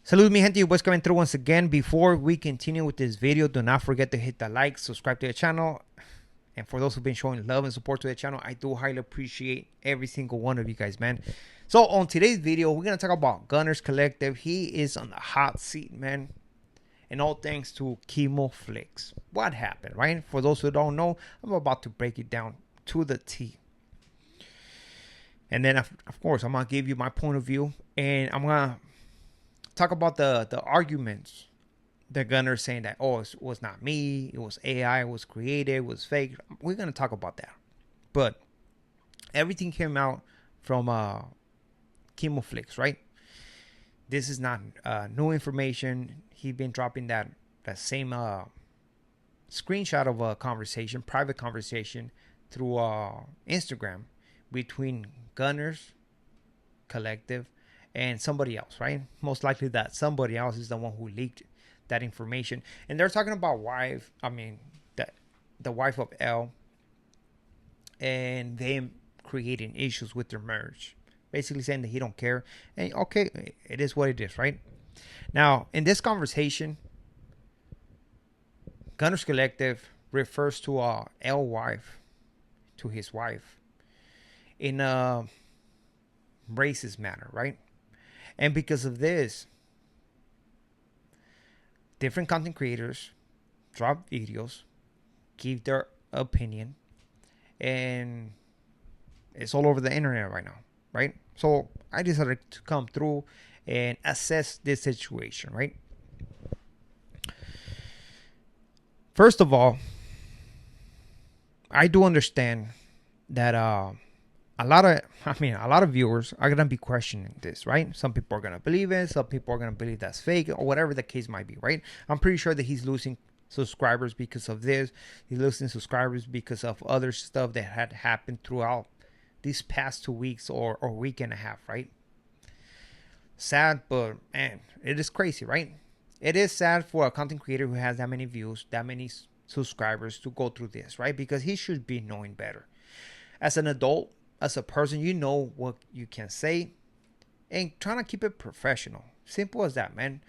Salud mi gente, what's coming through once again. Before we continue with this video, do not forget to hit the like, subscribe to the channel. And for those who've been showing love and support to the channel, I do highly appreciate every single one of you guys, man. So on today's video, we're going to talk about GUNNERZ Collective. He is on the hot seat, man. And all thanks to Chemo Flicks. What happened, right? For those who don't know, I'm about to break it down to the T. And then, of course, I'm going to give you my point of view. And I'm going to talk about the arguments that GUNNERZ saying that, oh, it was not me, it was AI, it was created, it was fake. We're going to talk about that. But everything came out from Chemo Flicks, right? This is not new information. He's been dropping that same screenshot of a conversation, private conversation through Instagram between GUNNERZ Collective and somebody else, right? Most likely that somebody else is the one who leaked that information. And they're talking about the wife of L, and them creating issues with their marriage. Basically saying that he don't care. And okay, it is what it is, right? Now, in this conversation, GUNNERZ Collective refers to L wife, to his wife, in a racist manner, right? And because of this, different content creators drop videos, give their opinion, and it's all over the internet right now, right? So I decided to come through and assess this situation, right? First of all, I do understand that a lot of viewers are gonna be questioning this, right? Some people are gonna believe it, some people are gonna believe that's fake, or whatever the case might be, right? I'm pretty sure that he's losing subscribers because of this. He's losing subscribers because of other stuff that had happened throughout these past 2 weeks or week and a half, right? Sad, but man, it is crazy, right? It is sad for a content creator who has that many views, that many subscribers to go through this, right? Because he should be knowing better. As an adult, as a person, you know what you can say and trying to keep it professional. Simple as that, man.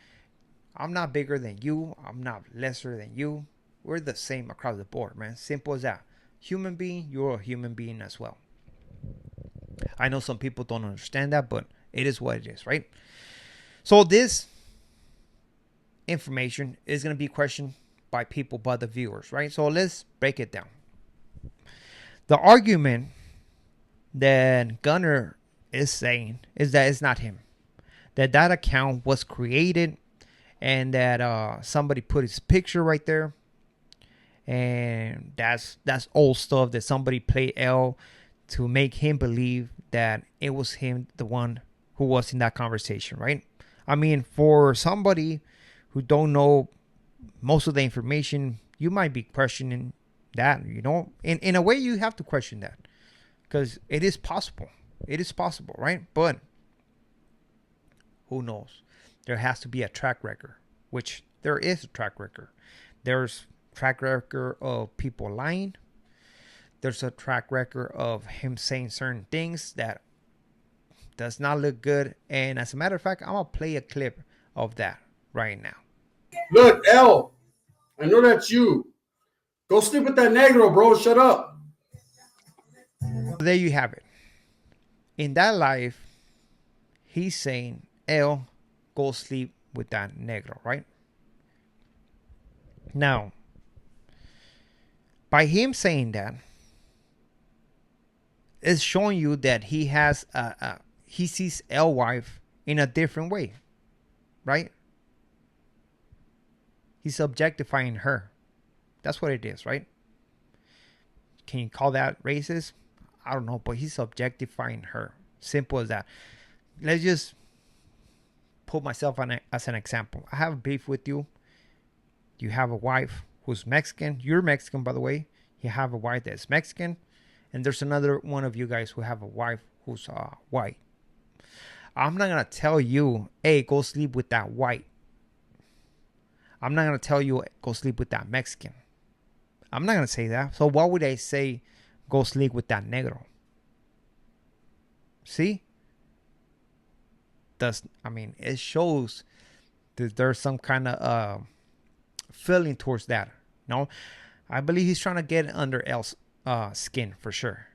I'm not bigger than you. I'm not lesser than you. We're the same across the board, man. Simple as that. Human being, you're a human being as well. I know some people don't understand that, but it is what it is, right? So this information is going to be questioned by people, by the viewers, right? So let's break it down. The argument that GUNNERZ is saying is that it's not him. That account was created and that somebody put his picture right there. And that's old stuff that somebody played L to make him believe that it was him, the one who was in that conversation, right? I mean, for somebody who don't know most of the information, you might be questioning that, you know. In a way, you have to question that because it is possible. It is possible, right? But who knows? There has to be a track record, which there is a track record. There's track record of people lying. There's a track record of him saying certain things that does not look good. And as a matter of fact, I'm going to play a clip of that right now. Look, L, I know that's you. Go sleep with that negro, bro. Shut up. There you have it. In that live, he's saying, L, go sleep with that negro, right? Now, by him saying that, it's showing you that he has he sees L wife in a different way, right? He's objectifying her. That's what it is, right? Can you call that racist? I don't know, but he's objectifying her. Simple as that. Let's just put myself on as an example. I have a beef with you. You have a wife who's Mexican. You're Mexican, by the way. You have a wife that's Mexican. And there's another one of you guys who have a wife who's white. I'm not going to tell you, hey, go sleep with that white. I'm not going to tell you, go sleep with that Mexican. I'm not going to say that. So why would I say, go sleep with that negro? See? It shows There's some kind of feeling towards that. No, I believe he's trying to get under L's skin for sure.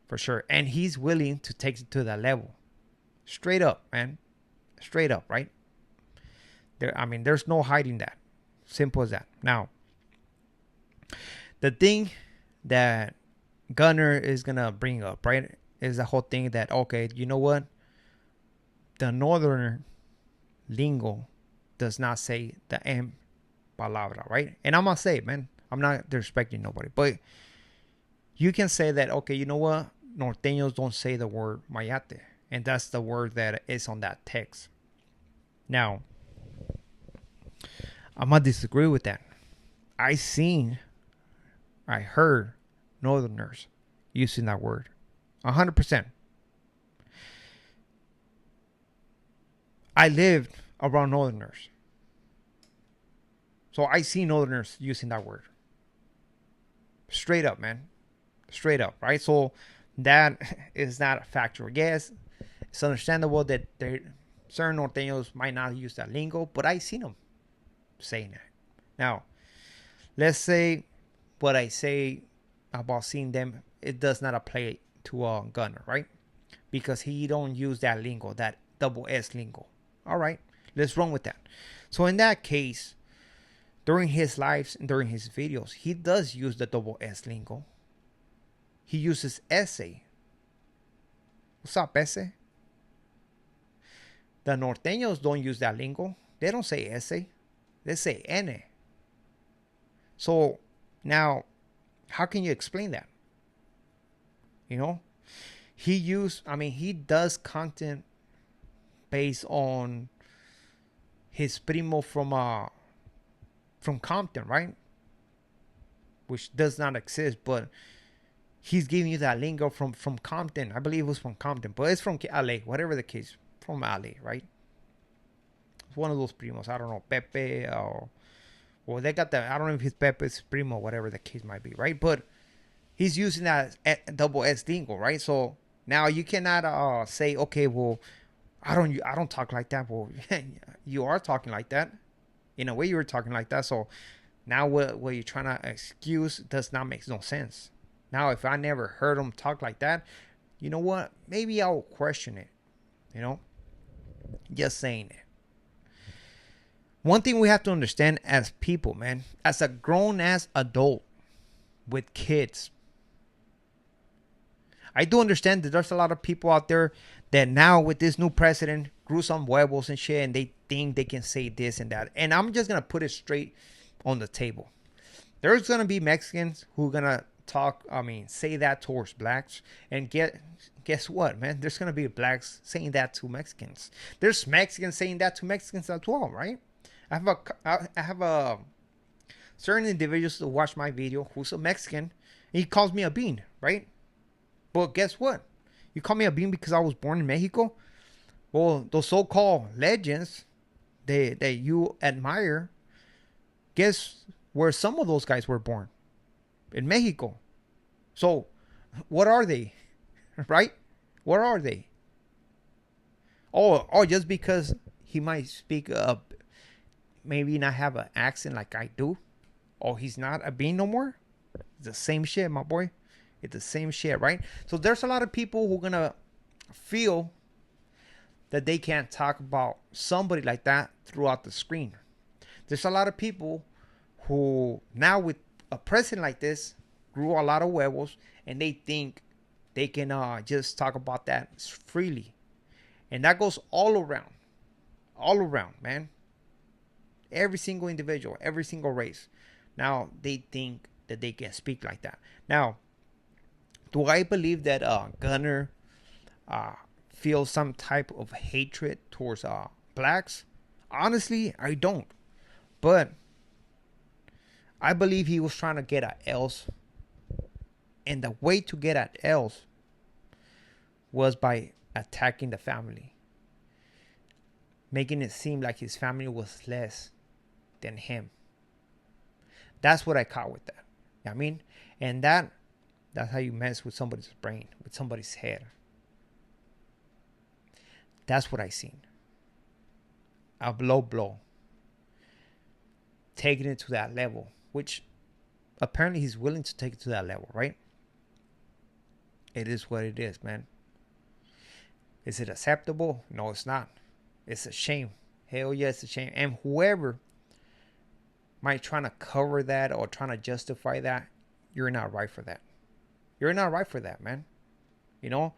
For sure. And he's willing to take it to that level. Straight up, man. Straight up, right? There's no hiding that. Simple as that. Now, the thing that Gunner is going to bring up, right, is the whole thing that, okay, you know what? The northern lingo does not say the M palabra, right? And I'm going to say it, man. I'm not disrespecting nobody. But you can say that, okay, you know what? Norteños don't say the word mayate. And that's the word that is on that text. Now, I'm going to disagree with that. I heard Northerners using that word. 100%. I lived around Northerners. So I see Northerners using that word. Straight up, man. Straight up, right? So that is not factual. Yes, it's understandable that certain Norteños might not use that lingo, but I seen them saying that. Now, let's say what I say about seeing them, it does not apply to Gunner, right? Because he don't use that lingo, that double S lingo. All right, let's run with that. So in that case, during his lives and during his videos, he does use the double S lingo. He uses ese. What's up, ese? The Norteños don't use that lingo. They don't say ese. They say N. So now, how can you explain that? You know, he does content based on his primo from Compton, right? Which does not exist, but he's giving you that lingo from Compton. I believe it was from Compton, but it's from LA, whatever the case, from LA, right? It's one of those primos. I don't know, Pepe or they got that. I don't know if it's Pepe's primo, whatever the case might be, right? But he's using that double S lingo, right? So now you cannot say, okay, well, I don't talk like that. Well, you are talking like that. In a way, you were talking like that. So now what you're trying to excuse does not make no sense. Now, if I never heard him talk like that, you know what? Maybe I'll question it. You know, just saying it. One thing we have to understand as people, man, as a grown-ass adult with kids, I do understand that there's a lot of people out there that now with this new president grew some huevos and shit, and they think they can say this and that. And I'm just going to put it straight on the table. There's going to be Mexicans who are going to say that towards blacks. And guess what, man? There's going to be blacks saying that to Mexicans. There's Mexicans saying that to Mexicans as well, right? I have a certain individuals who watch my video who's a Mexican. And he calls me a bean, right? But guess what? You call me a bean because I was born in Mexico? Well, those so-called legends that you admire, guess where some of those guys were born? In Mexico. So, what are they? Right? What are they? Oh, just because he might speak maybe not have an accent like I do. Oh, he's not a bean no more? It's the same shit, my boy. It's the same shit, right? So there's a lot of people who are going to feel that they can't talk about somebody like that throughout the screen. There's a lot of people who now with a president like this grew a lot of huevos and they think they can just talk about that freely. And that goes all around, man. Every single individual, every single race. Now they think that they can speak like that. Now, do I believe that Gunner feels some type of hatred towards blacks? Honestly, I don't. But I believe he was trying to get at Els. And the way to get at Els was by attacking the family. Making it seem like his family was less than him. That's what I caught with that. You know what I mean? And that's how you mess with somebody's brain, with somebody's head. That's what I seen. A low blow. taking it to that level, which apparently he's willing to take it to that level, right? It is what it is, man. Is it acceptable? No, it's not. It's a shame. Hell yeah, it's a shame. And whoever might trying to cover that or trying to justify that, you're not right for that. You're not right for that, man. You know,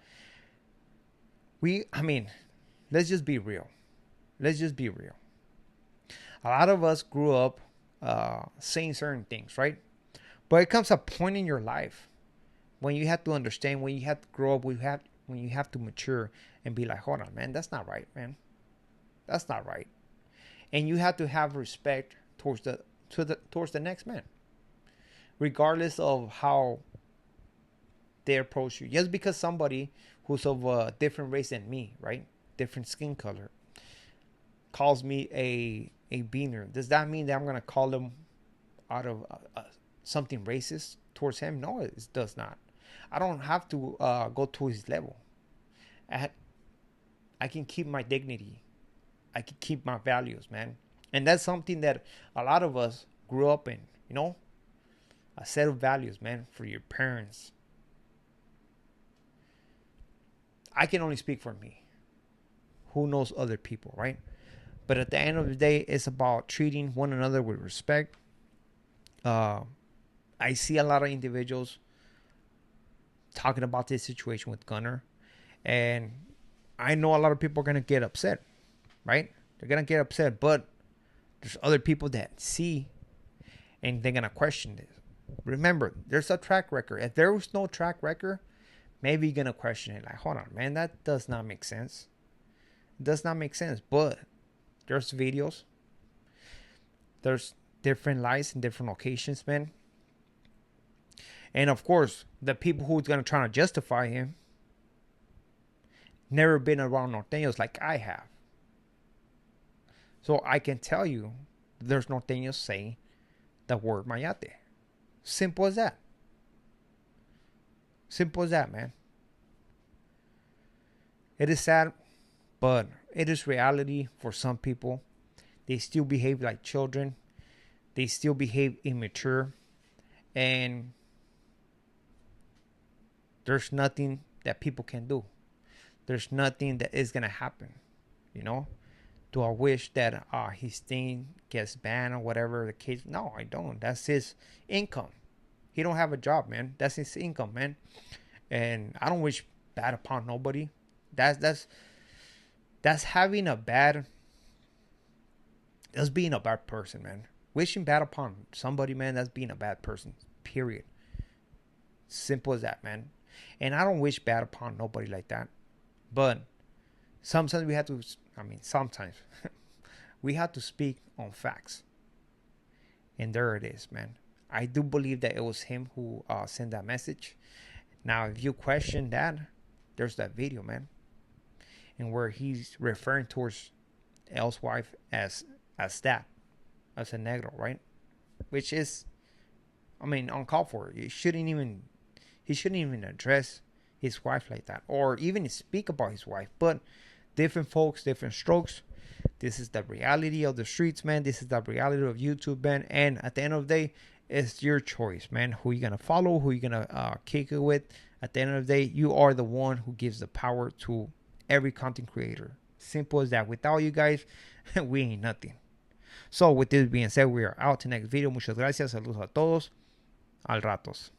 let's just be real. Let's just be real. A lot of us grew up saying certain things, right? But it comes a point in your life when you have to understand, when you have to grow up, when you have to mature and be like, hold on, man, that's not right, man. That's not right. And you have to have respect towards the next man, regardless of how they approach you. Just because somebody who's of a different race than me, right, different skin color, calls me a beaner, does that mean that I'm gonna call him out of something racist towards him? No, it does not. I don't have to go to his level. I can keep my dignity. I can keep my values, man. And that's something that a lot of us grew up in, you know? A set of values, man, for your parents. I can only speak for me. Who knows other people, right? But at the end of the day, it's about treating one another with respect. I see a lot of individuals talking about this situation with Gunner, and I know a lot of people are gonna get upset, right? They're gonna get upset, but there's other people that see, and they're gonna question this. Remember, there's a track record. If there was no track record, maybe you're gonna question it. Like, hold on, man, that does not make sense. It does not make sense. But there's videos. There's different lies in different locations, man. And of course, the people who's gonna try to justify him never been around norteños like I have. So I can tell you there's norteños saying the word mayate. Simple as that. Simple as that, man. It is sad, but it is reality for some people. They still behave like children. They still behave immature. And there's nothing that people can do. There's nothing that is going to happen, you know? Do I wish that his thing gets banned or whatever the case? No, I don't. That's his income. He don't have a job, man. That's his income, man. And I don't wish bad upon nobody. That's having a bad. That's being a bad person, man. Wishing bad upon somebody, man, that's being a bad person. Period. Simple as that, man. And I don't wish bad upon nobody like that. But sometimes we have to. Sometimes we have to speak on facts. And there it is, man. I do believe that it was him who sent that message. Now, if you question that, there's that video, man, and where he's referring towards L's wife as that, as a negro, right? Which is, uncalled for. He shouldn't even address his wife like that, or even speak about his wife. But different folks, different strokes. This is the reality of the streets, man. This is the reality of YouTube, man. And at the end of the day, it's your choice, man. Who you gonna follow? Who you gonna kick it with? At the end of the day, you are the one who gives the power to every content creator. Simple as that. Without you guys, we ain't nothing. So with this being said, we are out to next video. Muchas gracias. Saludos a todos. Al ratos.